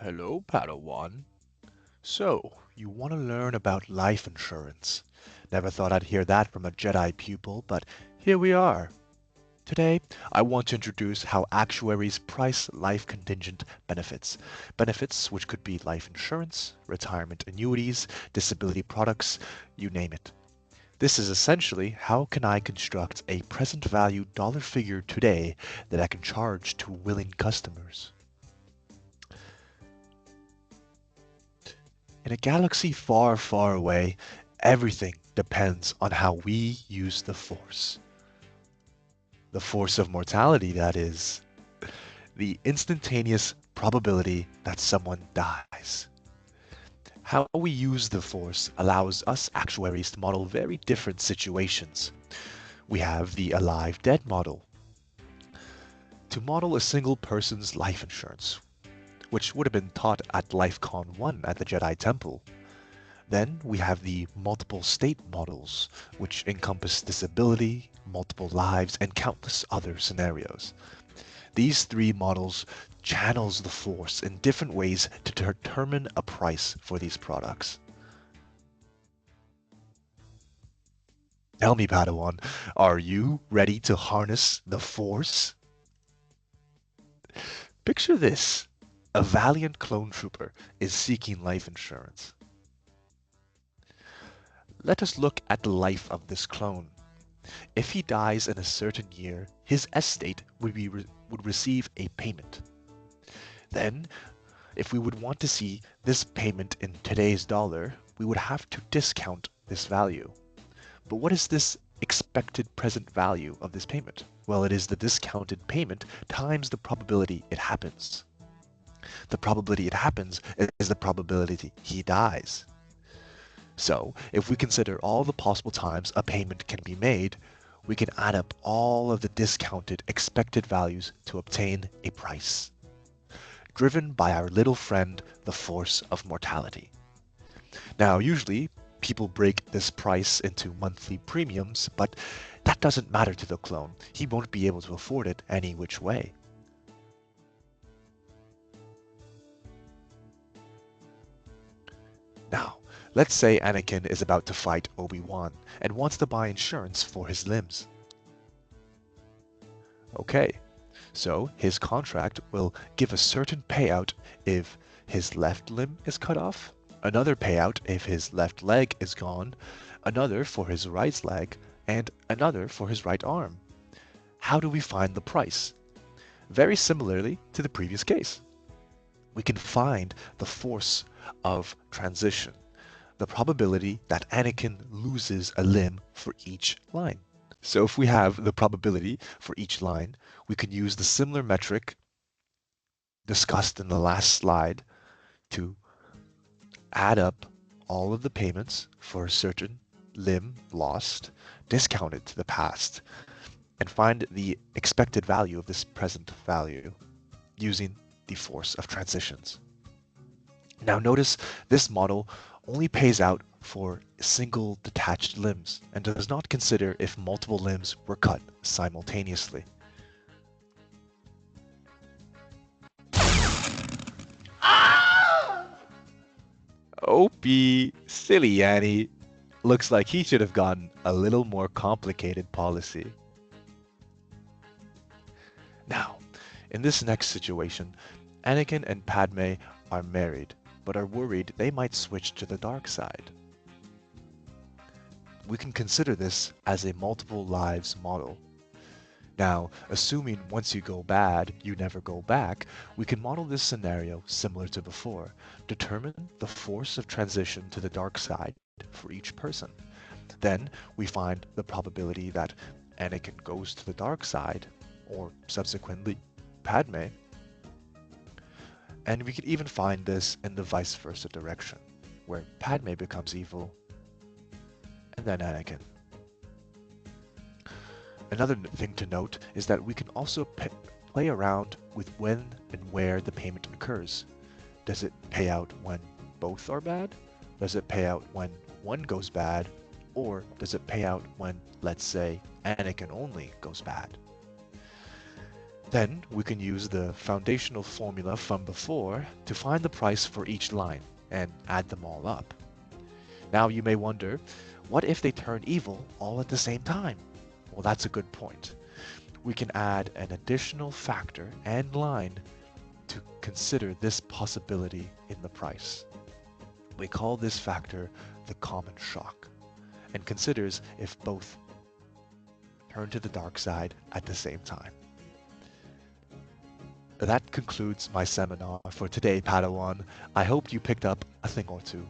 Hello, Padawan. So, you want to learn about life insurance. Never thought I'd hear that from a Jedi pupil, but here we are. Today, I want to introduce how actuaries price life contingent benefits. Benefits which could be life insurance, retirement annuities, disability products, you name it. This is essentially how can I construct a present value dollar figure today that I can charge to willing customers. In a galaxy far, far away, everything depends on how we use the Force. The force of mortality, that is. The instantaneous probability that someone dies. How we use the Force allows us actuaries to model very different situations. We have the alive-dead model. To model a single person's life insurance, which would have been taught at LifeCon 1 at the Jedi Temple. Then we have the multiple state models, which encompass disability, multiple lives, and countless other scenarios. These three models channels the Force in different ways to determine a price for these products. Tell me, Padawan, are you ready to harness the Force? Picture this. A valiant clone trooper is seeking life insurance. Let us look at the life of this clone. If he dies in a certain year, his estate would receive a payment. Then, if we would want to see this payment in today's dollar, we would have to discount this value. But what is this expected present value of this payment? Well, it is the discounted payment times the probability it happens. The probability it happens is the probability he dies. So, if we consider all the possible times a payment can be made, we can add up all of the discounted expected values to obtain a price, driven by our little friend, the force of mortality. Now, usually, people break this price into monthly premiums, but that doesn't matter to the clone. He won't be able to afford it any which way. Now, let's say Anakin is about to fight Obi-Wan and wants to buy insurance for his limbs. Okay, so his contract will give a certain payout if his left limb is cut off, another payout if his left leg is gone, another for his right leg, and another for his right arm. How do we find the price? Very similarly to the previous case. We can find the force of transition, the probability that Anakin loses a limb for each line. So if we have the probability for each line, we can use the similar metric discussed in the last slide to add up all of the payments for a certain limb lost, discount it to the past, and find the expected value of this present value using the force of transitions. Now notice this model only pays out for single detached limbs and does not consider if multiple limbs were cut simultaneously. Opie, silly Annie. Looks like he should have gotten a little more complicated policy. Now, in this next situation, Anakin and Padme are married, but are worried they might switch to the dark side. We can consider this as a multiple lives model. Now, assuming once you go bad, you never go back, we can model this scenario similar to before. Determine the force of transition to the dark side for each person. Then we find the probability that Anakin goes to the dark side, or subsequently Padme, and we could even find this in the vice versa direction, where Padme becomes evil, and then Anakin. Another thing to note is that we can also play around with when and where the payment occurs. Does it pay out when both are bad? Does it pay out when one goes bad? Or does it pay out when, let's say, Anakin only goes bad? Then we can use the foundational formula from before to find the price for each line and add them all up. Now you may wonder, what if they turn evil all at the same time? Well, that's a good point. We can add an additional factor and line to consider this possibility in the price. We call this factor the common shock and considers if both turn to the dark side at the same time. That concludes my seminar for today, Padawan. I hope you picked up a thing or two.